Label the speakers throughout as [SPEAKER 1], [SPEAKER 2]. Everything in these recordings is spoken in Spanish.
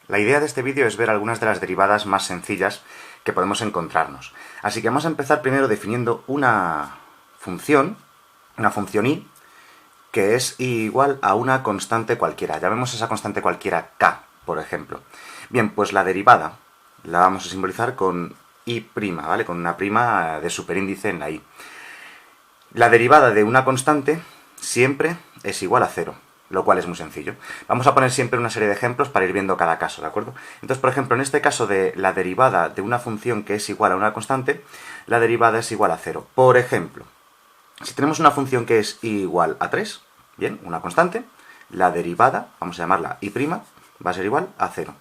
[SPEAKER 1] La idea de este vídeo es ver algunas de las derivadas más sencillas que podemos encontrarnos. Así que vamos a empezar primero definiendo una función i, que es igual a una constante cualquiera. Llamemos esa constante cualquiera k, por ejemplo. Bien, pues la derivada la vamos a simbolizar con i', ¿vale? Con una prima de superíndice en la i. La derivada de una constante siempre es igual a 0, lo cual es muy sencillo. Vamos a poner siempre una serie de ejemplos para ir viendo cada caso, ¿de acuerdo? Entonces, por ejemplo, en este caso de la derivada de una función que es igual a una constante, la derivada es igual a 0. Por ejemplo, si tenemos una función que es igual a 3, bien, una constante, la derivada, vamos a llamarla i', va a ser igual a 0.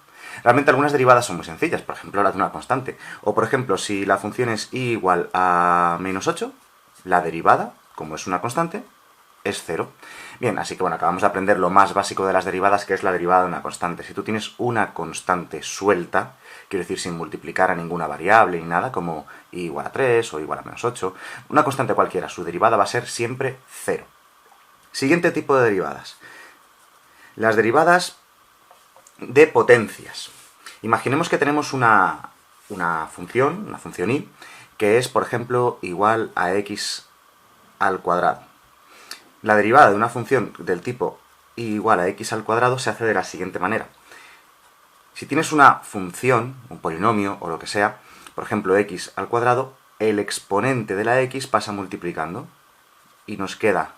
[SPEAKER 1] Realmente algunas derivadas son muy sencillas, por ejemplo la de una constante. O por ejemplo, si la función es igual a menos 8, la derivada, como es una constante, es 0. Bien, así que bueno, acabamos de aprender lo más básico de las derivadas, que es la derivada de una constante. Si tú tienes una constante suelta, quiero decir sin multiplicar a ninguna variable ni nada, como i igual a 3 o igual a menos 8, una constante cualquiera, su derivada va a ser siempre 0. Siguiente tipo de derivadas. Las derivadas de potencias. Imaginemos que tenemos una función i, que es, por ejemplo, igual a x al cuadrado. La derivada de una función del tipo i igual a x al cuadrado se hace de la siguiente manera. Si tienes una función, un polinomio o lo que sea, por ejemplo x al cuadrado, el exponente de la x pasa multiplicando y nos queda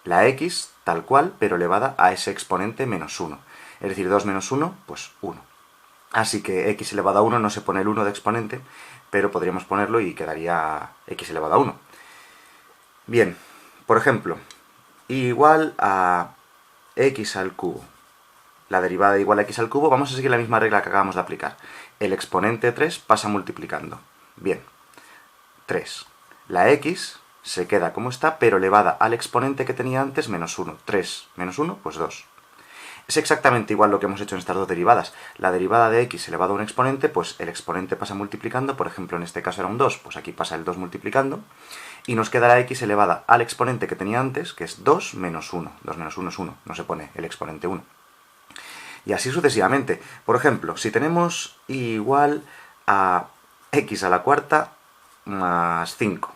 [SPEAKER 1] la x tal cual, pero elevada a ese exponente menos 1. Es decir, 2 menos 1, pues 1. Así que x elevado a 1 no se pone el 1 de exponente, pero podríamos ponerlo y quedaría x elevado a 1. Bien, por ejemplo, igual a x al cubo. La derivada de igual a x al cubo, vamos a seguir la misma regla que acabamos de aplicar. El exponente 3 pasa multiplicando. Bien, 3. La x se queda como está, pero elevada al exponente que tenía antes, menos 1. 3 menos 1, pues 2. Es exactamente igual lo que hemos hecho en estas dos derivadas. La derivada de x elevado a un exponente, pues el exponente pasa multiplicando, por ejemplo en este caso era un 2, pues aquí pasa el 2 multiplicando, y nos queda la x elevada al exponente que tenía antes, que es 2 menos 1. 2 menos 1 es 1, no se pone el exponente 1. Y así sucesivamente. Por ejemplo, si tenemos igual a x a la cuarta más 5,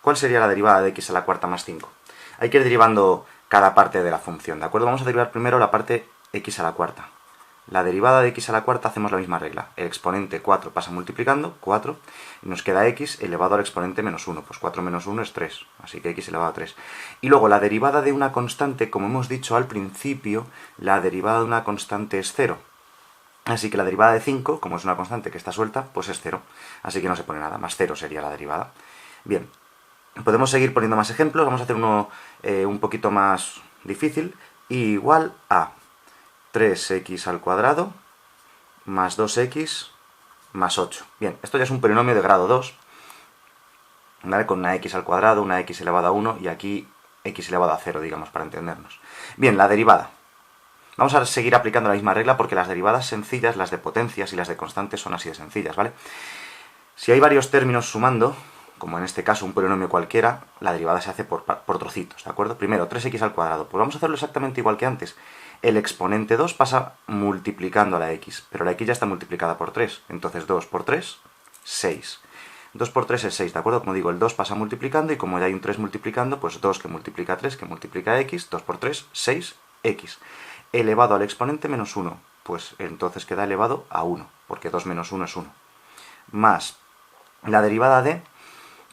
[SPEAKER 1] ¿cuál sería la derivada de x a la cuarta más 5? Hay que ir derivando cada parte de la función, ¿de acuerdo? Vamos a derivar primero la parte x a la cuarta. La derivada de x a la cuarta hacemos la misma regla. El exponente 4 pasa multiplicando, 4, y nos queda x elevado al exponente menos 1. Pues 4 menos 1 es 3, así que x elevado a 3. Y luego la derivada de una constante, como hemos dicho al principio, la derivada de una constante es 0. Así que la derivada de 5, como es una constante que está suelta, pues es 0. Así que no se pone nada, más 0 sería la derivada. Bien, podemos seguir poniendo más ejemplos, vamos a hacer uno un poquito más difícil. Igual a 3x al cuadrado más 2x más 8. Bien, esto ya es un polinomio de grado 2, ¿vale? Con una x al cuadrado, una x elevada a 1 y aquí x elevado a 0, digamos, para entendernos. Bien, la derivada. Vamos a seguir aplicando la misma regla porque las derivadas sencillas, las de potencias y las de constantes son así de sencillas, ¿vale? Si hay varios términos sumando, como en este caso un polinomio cualquiera, la derivada se hace por trocitos, ¿de acuerdo? Primero, 3x al cuadrado. Pues vamos a hacerlo exactamente igual que antes. El exponente 2 pasa multiplicando a la x, pero la x ya está multiplicada por 3. Entonces 2 por 3, 6. 2 por 3 es 6, ¿de acuerdo? Como digo, el 2 pasa multiplicando y como ya hay un 3 multiplicando, pues 2 que multiplica 3 que multiplica x, 2 por 3, 6x. Elevado al exponente menos 1, pues entonces queda elevado a 1, porque 2 menos 1 es 1. Más la derivada de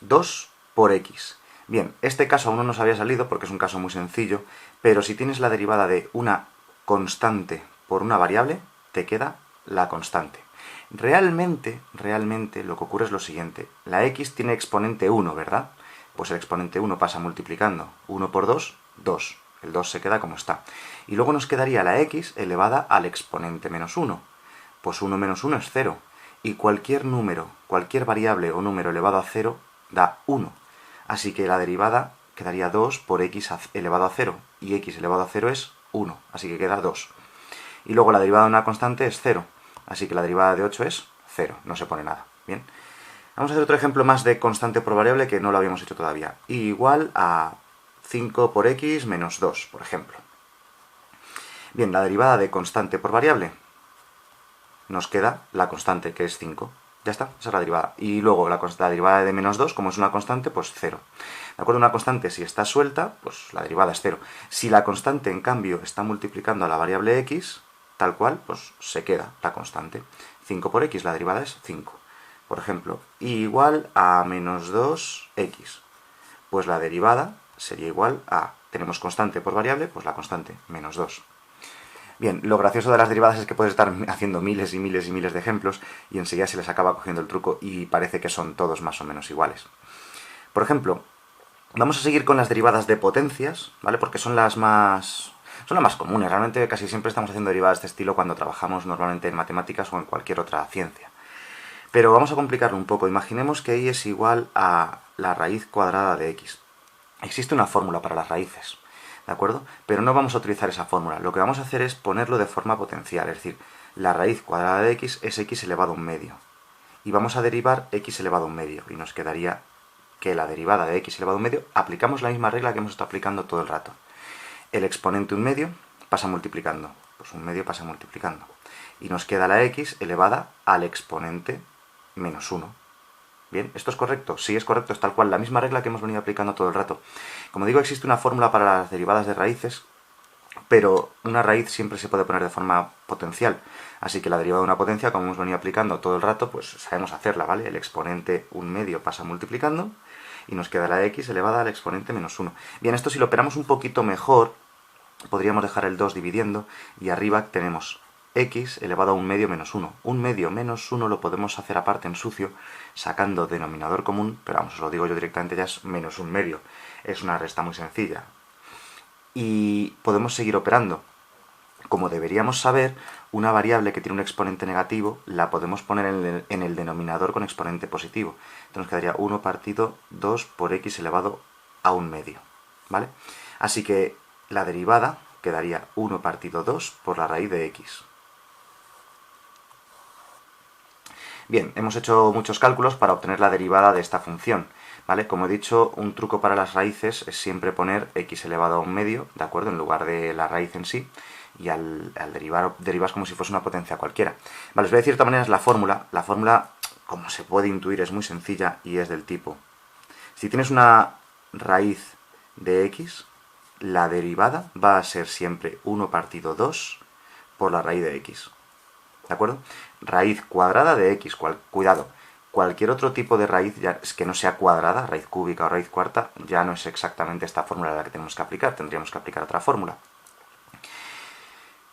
[SPEAKER 1] 2 por x. Bien, este caso aún no nos había salido porque es un caso muy sencillo, pero si tienes la derivada de una constante por una variable, te queda la constante. Realmente lo que ocurre es lo siguiente. La x tiene exponente 1, ¿verdad? Pues el exponente 1 pasa multiplicando. 1 por 2, 2. El 2 se queda como está. Y luego nos quedaría la x elevada al exponente menos 1. Pues 1 menos 1 es 0. Y cualquier número, cualquier variable o número elevado a 0 da 1. Así que la derivada quedaría 2 por x elevado a 0. Y x elevado a 0 es 1. Así que queda 2. Y luego la derivada de una constante es 0. Así que la derivada de 8 es 0. No se pone nada. Bien. Vamos a hacer otro ejemplo más de constante por variable que no lo habíamos hecho todavía. Igual a 5 por x menos 2, por ejemplo. Bien, la derivada de constante por variable. nos queda la constante, que es 5. Ya está, esa es la derivada. Y luego la derivada de menos 2, como es una constante, pues 0. ¿De acuerdo? Una constante, si está suelta, pues la derivada es 0. Si la constante, en cambio, está multiplicando a la variable x, tal cual, pues se queda la constante. 5 por x, la derivada es 5. Por ejemplo, igual a menos 2x. Pues la derivada sería igual a, tenemos constante por variable, pues la constante, menos 2. Bien, lo gracioso de las derivadas es que puedes estar haciendo miles y miles y miles de ejemplos y enseguida se les acaba cogiendo el truco y parece que son todos más o menos iguales. Por ejemplo, vamos a seguir con las derivadas de potencias, ¿vale? Porque son las más comunes. Realmente casi siempre estamos haciendo derivadas de este estilo cuando trabajamos normalmente en matemáticas o en cualquier otra ciencia. Pero vamos a complicarlo un poco. Imaginemos que y es igual a la raíz cuadrada de x. Existe una fórmula para las raíces, ¿de acuerdo? Pero no vamos a utilizar esa fórmula. Lo que vamos a hacer es ponerlo de forma potencial, es decir, la raíz cuadrada de x es x elevado a un medio. Y vamos a derivar x elevado a un medio. Y nos quedaría que la derivada de x elevado a un medio, aplicamos la misma regla que hemos estado aplicando todo el rato. El exponente un medio pasa multiplicando. Pues un medio pasa multiplicando. Y nos queda la x elevada al exponente menos 1. Bien, ¿esto es correcto? Sí, es correcto, es tal cual, la misma regla que hemos venido aplicando todo el rato. Como digo, existe una fórmula para las derivadas de raíces, pero una raíz siempre se puede poner de forma potencial. Así que la derivada de una potencia, como hemos venido aplicando todo el rato, pues sabemos hacerla, ¿vale? El exponente un medio pasa multiplicando y nos queda la x elevada al exponente menos 1. Bien, esto si lo operamos un poquito mejor, podríamos dejar el 2 dividiendo y arriba tenemos x elevado a un medio menos 1. Un medio menos 1 lo podemos hacer aparte en sucio, sacando denominador común, pero vamos, os lo digo yo directamente, ya es menos un medio. Es una resta muy sencilla. Y podemos seguir operando. Como deberíamos saber, una variable que tiene un exponente negativo la podemos poner en el denominador con exponente positivo. Entonces nos quedaría 1 partido 2 por x elevado a un medio, ¿vale? Así que la derivada quedaría 1 partido 2 por la raíz de x. Bien, hemos hecho muchos cálculos para obtener la derivada de esta función, ¿vale? Como he dicho, un truco para las raíces es siempre poner x elevado a un medio, ¿de acuerdo? En lugar de la raíz en sí, y al derivar, derivas como si fuese una potencia cualquiera. Vale, os voy a decir de todas maneras la fórmula. La fórmula, como se puede intuir, es muy sencilla y es del tipo: si tienes una raíz de x, la derivada va a ser siempre 1 partido 2 por la raíz de x. ¿De acuerdo? Raíz cuadrada de x, cuidado, cualquier otro tipo de raíz que no sea cuadrada, raíz cúbica o raíz cuarta, ya no es exactamente esta fórmula la que tenemos que aplicar, tendríamos que aplicar otra fórmula.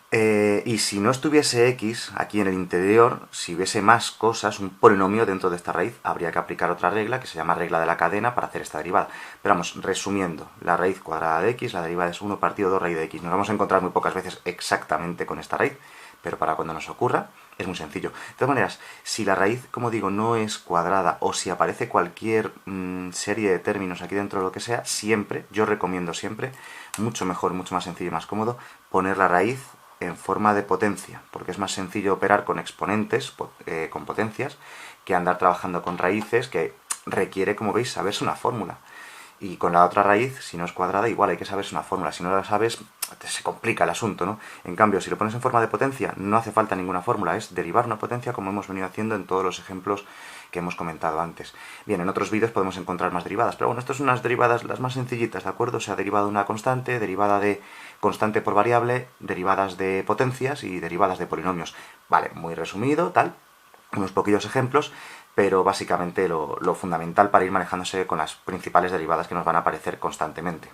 [SPEAKER 1] Y si no estuviese x aquí en el interior, si hubiese más cosas, un polinomio dentro de esta raíz, habría que aplicar otra regla que se llama regla de la cadena para hacer esta derivada. Pero vamos, resumiendo, la raíz cuadrada de x, la derivada es 1 partido 2 raíz de x. Nos vamos a encontrar muy pocas veces exactamente con esta raíz, pero para cuando nos ocurra es muy sencillo. De todas maneras, si la raíz, como digo, no es cuadrada o si aparece cualquier serie de términos aquí dentro de lo que sea, siempre, yo recomiendo siempre, mucho mejor, mucho más sencillo y más cómodo, poner la raíz en forma de potencia, porque es más sencillo operar con exponentes, con potencias, que andar trabajando con raíces, que requiere, como veis, saberse una fórmula. Y con la otra raíz, si no es cuadrada, igual hay que saberse una fórmula. Si no la sabes, se complica el asunto, ¿no? En cambio, si lo pones en forma de potencia, no hace falta ninguna fórmula, es derivar una potencia como hemos venido haciendo en todos los ejemplos que hemos comentado antes. Bien, en otros vídeos podemos encontrar más derivadas, pero bueno, estas son unas derivadas las más sencillitas, ¿de acuerdo? O sea, derivada de una constante, derivada de constante por variable, derivadas de potencias y derivadas de polinomios. Vale, muy resumido, tal, unos poquillos ejemplos, pero básicamente lo fundamental para ir manejándose con las principales derivadas que nos van a aparecer constantemente.